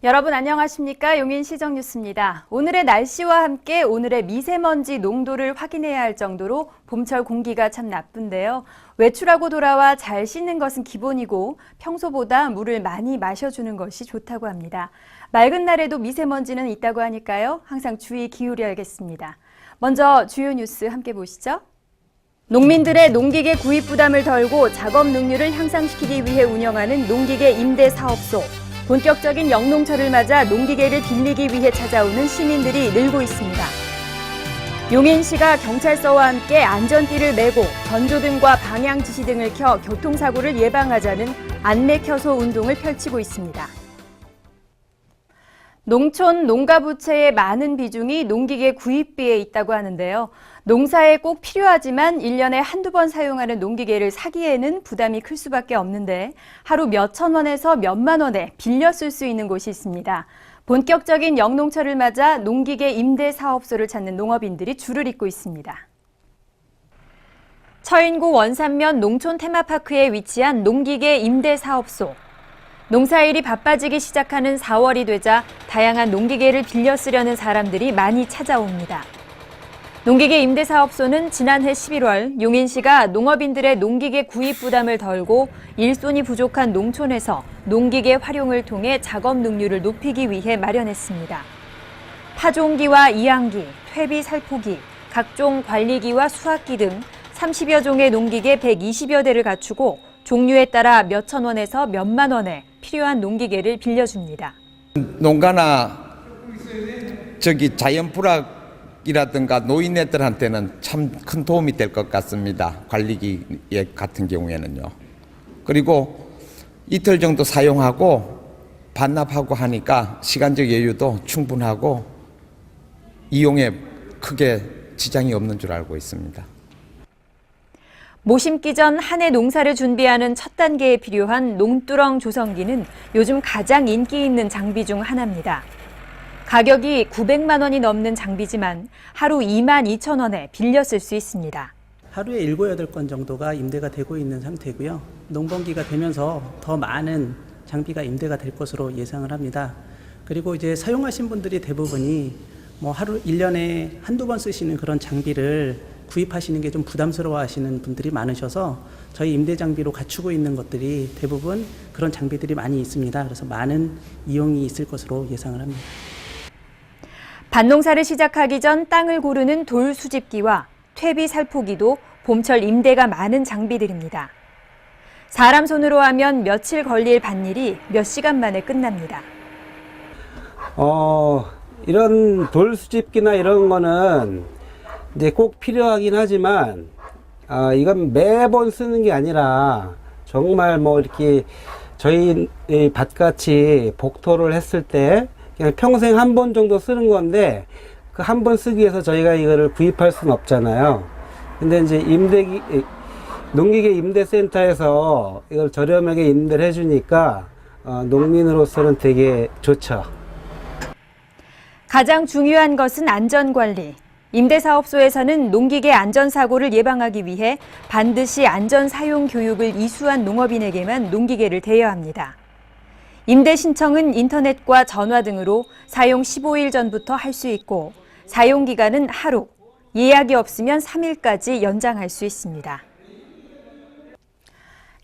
여러분 안녕하십니까? 용인 시정뉴스입니다. 오늘의 날씨와 함께 오늘의 미세먼지 농도를 확인해야 할 정도로 봄철 공기가 참 나쁜데요. 외출하고 돌아와 잘 씻는 것은 기본이고 평소보다 물을 많이 마셔주는 것이 좋다고 합니다. 맑은 날에도 미세먼지는 있다고 하니까요. 항상 주의 기울여야겠습니다. 먼저 주요 뉴스 함께 보시죠. 농민들의 농기계 구입 부담을 덜고 작업 능률을 향상시키기 위해 운영하는 농기계 임대사업소. 본격적인 영농철을 맞아 농기계를 빌리기 위해 찾아오는 시민들이 늘고 있습니다. 용인시가 경찰서와 함께 안전띠를 메고 전조등과 방향지시 등을 켜 교통사고를 예방하자는 안내켜소 운동을 펼치고 있습니다. 농촌 농가부채의 많은 비중이 농기계 구입비에 있다고 하는데요. 농사에 꼭 필요하지만 1년에 한두 번 사용하는 농기계를 사기에는 부담이 클 수밖에 없는데 하루 몇천 원에서 몇만 원에 빌려 쓸 수 있는 곳이 있습니다. 본격적인 영농철을 맞아 농기계 임대 사업소를 찾는 농업인들이 줄을 잇고 있습니다. 처인구 원산면 농촌 테마파크에 위치한 농기계 임대 사업소. 농사일이 바빠지기 시작하는 4월이 되자 다양한 농기계를 빌려 쓰려는 사람들이 많이 찾아옵니다. 농기계 임대사업소는 지난해 11월 용인시가 농업인들의 농기계 구입 부담을 덜고 일손이 부족한 농촌에서 농기계 활용을 통해 작업 능률을 높이기 위해 마련했습니다. 파종기와 이항기, 퇴비 살포기, 각종 관리기와 수확기 등 30여 종의 농기계 120여 대를 갖추고 종류에 따라 몇천 원에서 몇만 원에 필요한 농기계를 빌려줍니다. 농가나 자연 불황이라든가 노인네들한테는 참 큰 도움이 될 것 같습니다. 관리기 같은 경우에는요. 그리고 이틀 정도 사용하고 반납하고 하니까 시간적 여유도 충분하고 이용에 크게 지장이 없는 줄 알고 있습니다. 모심기 전 한 해 농사를 준비하는 첫 단계에 필요한 농두렁 조성기는 요즘 가장 인기 있는 장비 중 하나입니다. 가격이 900만 원이 넘는 장비지만 하루 2만 2천 원에 빌려 쓸 수 있습니다. 하루에 7, 8건 정도가 임대가 되고 있는 상태고요. 농번기가 되면서 더 많은 장비가 임대가 될 것으로 예상을 합니다. 그리고 이제 사용하신 분들이 대부분이 하루 1년에 한두 번 쓰시는 그런 장비를 구입하시는 게 좀 부담스러워 하시는 분들이 많으셔서 저희 임대 장비로 갖추고 있는 것들이 대부분 그런 장비들이 많이 있습니다. 그래서 많은 이용이 있을 것으로 예상을 합니다. 밭농사를 시작하기 전 땅을 고르는 돌 수집기와 퇴비 살포기도 봄철 임대가 많은 장비들입니다. 사람 손으로 하면 며칠 걸릴 밭일이 몇 시간 만에 끝납니다. 이런 돌 수집기나 이런 거는 이제 꼭 필요하긴 하지만 이건 매번 쓰는 게 아니라 정말 이렇게 저희 밭같이 복토를 했을 때 그냥 평생 한 번 정도 쓰는 건데 그 한 번 쓰기 위해서 저희가 이거를 구입할 수는 없잖아요. 근데 이제 농기계 임대센터에서 이걸 저렴하게 임대를 해주니까 농민으로서는 되게 좋죠. 가장 중요한 것은 안전관리. 임대사업소에서는 농기계 안전사고를 예방하기 위해 반드시 안전사용 교육을 이수한 농업인에게만 농기계를 대여야 합니다. 임대 신청은 인터넷과 전화 등으로 사용 15일 전부터 할 수 있고 사용기간은 하루, 예약이 없으면 3일까지 연장할 수 있습니다.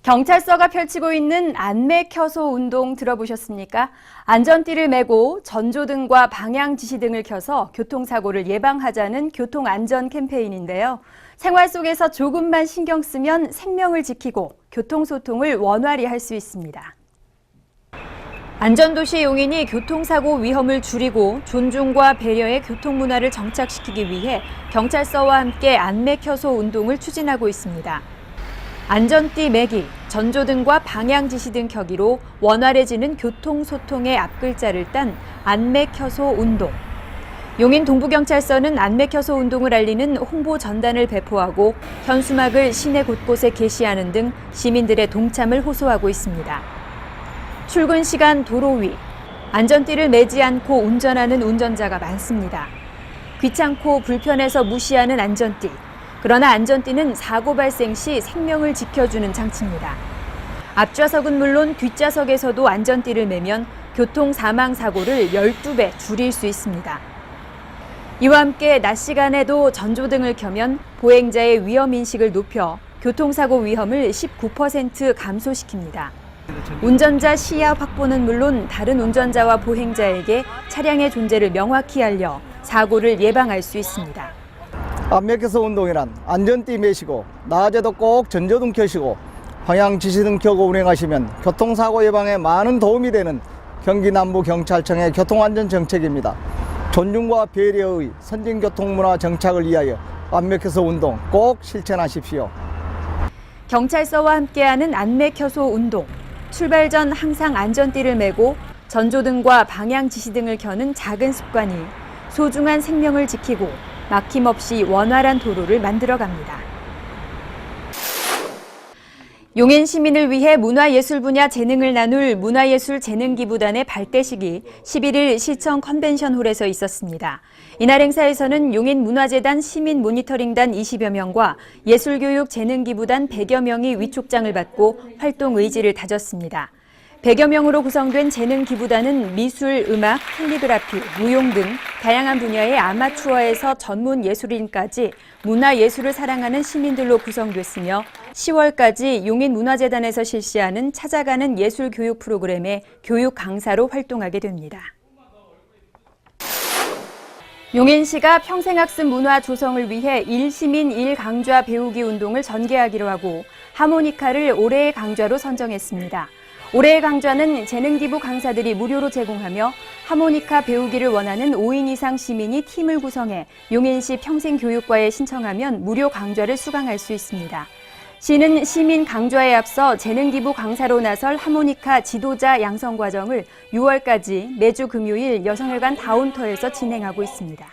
경찰서가 펼치고 있는 안매켜소 운동 들어보셨습니까? 안전띠를 메고 전조등과 방향지시 등을 켜서 교통사고를 예방하자는 교통안전 캠페인인데요. 생활 속에서 조금만 신경 쓰면 생명을 지키고 교통소통을 원활히 할 수 있습니다. 안전도시 용인이 교통사고 위험을 줄이고 존중과 배려의 교통문화를 정착시키기 위해 경찰서와 함께 안매켜소 운동을 추진하고 있습니다. 안전띠 매기, 전조등과 방향지시 등 켜기로 원활해지는 교통소통의 앞글자를 딴 안매켜소 운동. 용인 동부경찰서는 안매켜소 운동을 알리는 홍보 전단을 배포하고 현수막을 시내 곳곳에 게시하는 등 시민들의 동참을 호소하고 있습니다. 출근 시간 도로 위, 안전띠를 매지 않고 운전하는 운전자가 많습니다. 귀찮고 불편해서 무시하는 안전띠. 그러나 안전띠는 사고 발생 시 생명을 지켜주는 장치입니다. 앞좌석은 물론 뒷좌석에서도 안전띠를 매면 교통 사망 사고를 12배 줄일 수 있습니다. 이와 함께 낮 시간에도 전조등을 켜면 보행자의 위험 인식을 높여 교통사고 위험을 19% 감소시킵니다. 운전자 시야 확보는 물론 다른 운전자와 보행자에게 차량의 존재를 명확히 알려 사고를 예방할 수 있습니다. 안면교소 운동이란 안전띠 매시고 낮에도 꼭 전조등 켜시고 방향 지시등 켜고 운행하시면 교통사고 예방에 많은 도움이 되는 경기 남부경찰청의 교통안전 정책입니다. 존중과 배려의 선진교통문화 정착을 위하여 안면교소 운동 꼭 실천하십시오. 경찰서와 함께하는 안매켜소 운동. 출발 전 항상 안전띠를 매고 전조등과 방향 지시등을 켜는 작은 습관이 소중한 생명을 지키고 막힘없이 원활한 도로를 만들어갑니다. 용인 시민을 위해 문화예술 분야 재능을 나눌 문화예술재능기부단의 발대식이 11일 시청 컨벤션홀에서 있었습니다. 이날 행사에서는 용인문화재단 시민모니터링단 20여 명과 예술교육재능기부단 100여 명이 위촉장을 받고 활동 의지를 다졌습니다. 100여 명으로 구성된 재능기부단은 미술, 음악, 캘리그라피, 무용 등 다양한 분야의 아마추어에서 전문 예술인까지 문화예술을 사랑하는 시민들로 구성됐으며 10월까지 용인문화재단에서 실시하는 찾아가는 예술교육 프로그램의 교육 강사로 활동하게 됩니다. 용인시가 평생학습 문화 조성을 위해 1시민 1강좌 배우기 운동을 전개하기로 하고 하모니카를 올해의 강좌로 선정했습니다. 올해의 강좌는 재능기부 강사들이 무료로 제공하며 하모니카 배우기를 원하는 5인 이상 시민이 팀을 구성해 용인시 평생교육과에 신청하면 무료 강좌를 수강할 수 있습니다. 시는 시민 강좌에 앞서 재능기부 강사로 나설 하모니카 지도자 양성 과정을 6월까지 매주 금요일 여성회관 다운터에서 진행하고 있습니다.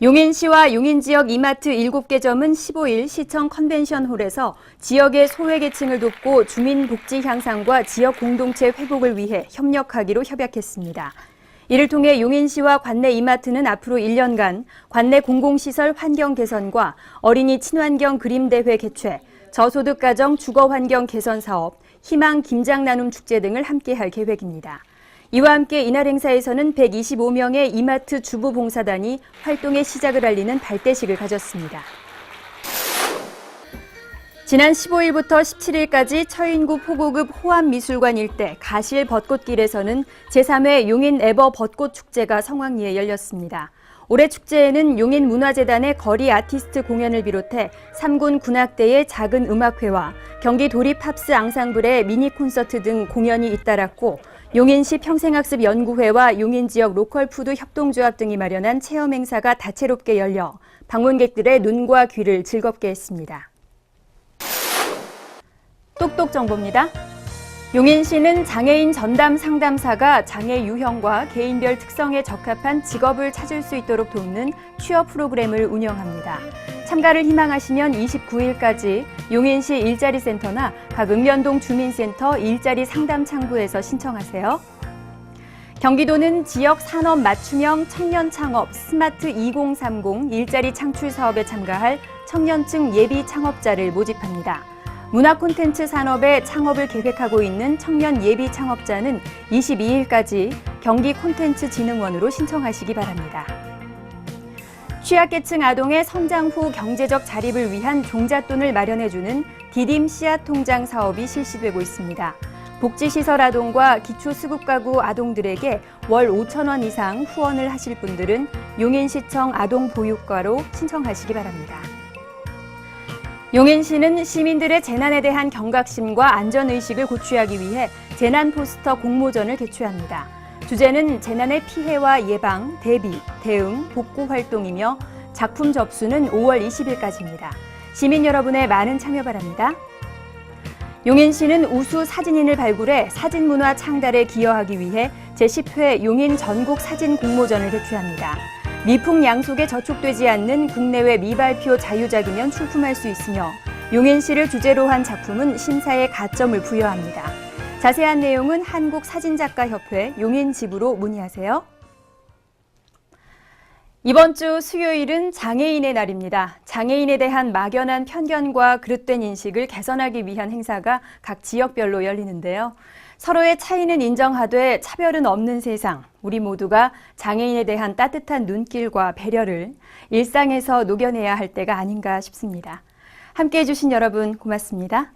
용인시와 용인지역 이마트 7개 점은 15일 시청 컨벤션홀에서 지역의 소외계층을 돕고 주민복지 향상과 지역 공동체 회복을 위해 협력하기로 협약했습니다. 이를 통해 용인시와 관내 이마트는 앞으로 1년간 관내 공공시설 환경 개선과 어린이 친환경 그림대회 개최, 저소득 가정 주거환경 개선 사업, 희망 김장 나눔 축제 등을 함께할 계획입니다. 이와 함께 이날 행사에서는 125명의 이마트 주부 봉사단이 활동의 시작을 알리는 발대식을 가졌습니다. 지난 15일부터 17일까지 처인구 포고급 호암미술관 일대 가실 벚꽃길에서는 제3회 용인 에버 벚꽃 축제가 성황리에 열렸습니다. 올해 축제에는 용인문화재단의 거리 아티스트 공연을 비롯해 3군 군악대의 작은 음악회와 경기 도립합스 앙상블의 미니 콘서트 등 공연이 잇따랐고 용인시 평생학습연구회와 용인지역 로컬푸드 협동조합 등이 마련한 체험 행사가 다채롭게 열려 방문객들의 눈과 귀를 즐겁게 했습니다. 똑똑 정보입니다. 용인시는 장애인 전담 상담사가 장애 유형과 개인별 특성에 적합한 직업을 찾을 수 있도록 돕는 취업 프로그램을 운영합니다. 참가를 희망하시면 29일까지 용인시 일자리센터나 각 읍면동 주민센터 일자리 상담 창구에서 신청하세요. 경기도는 지역 산업 맞춤형 청년 창업 스마트 2030 일자리 창출 사업에 참가할 청년층 예비 창업자를 모집합니다. 문화 콘텐츠 산업에 창업을 계획하고 있는 청년 예비 창업자는 22일까지 경기 콘텐츠진흥원으로 신청하시기 바랍니다. 취약계층 아동의 성장 후 경제적 자립을 위한 종잣돈을 마련해주는 디딤 씨앗통장 사업이 실시되고 있습니다. 복지시설 아동과 기초수급가구 아동들에게 월 5,000원 이상 후원을 하실 분들은 용인시청 아동보육과로 신청하시기 바랍니다. 용인시는 시민들의 재난에 대한 경각심과 안전의식을 고취하기 위해 재난 포스터 공모전을 개최합니다. 주제는 재난의 피해와 예방, 대비, 대응, 복구 활동이며 작품 접수는 5월 20일까지입니다. 시민 여러분의 많은 참여 바랍니다. 용인시는 우수 사진인을 발굴해 사진문화 창달에 기여하기 위해 제10회 용인 전국 사진 공모전을 개최합니다. 미풍양속에 저촉되지 않는 국내외 미발표 자유작이면 출품할 수 있으며 용인시를 주제로 한 작품은 심사에 가점을 부여합니다. 자세한 내용은 한국사진작가협회 용인지부로 문의하세요. 이번 주 수요일은 장애인의 날입니다. 장애인에 대한 막연한 편견과 그릇된 인식을 개선하기 위한 행사가 각 지역별로 열리는데요. 서로의 차이는 인정하되 차별은 없는 세상, 우리 모두가 장애인에 대한 따뜻한 눈길과 배려를 일상에서 녹여내야 할 때가 아닌가 싶습니다. 함께해 주신 여러분 고맙습니다.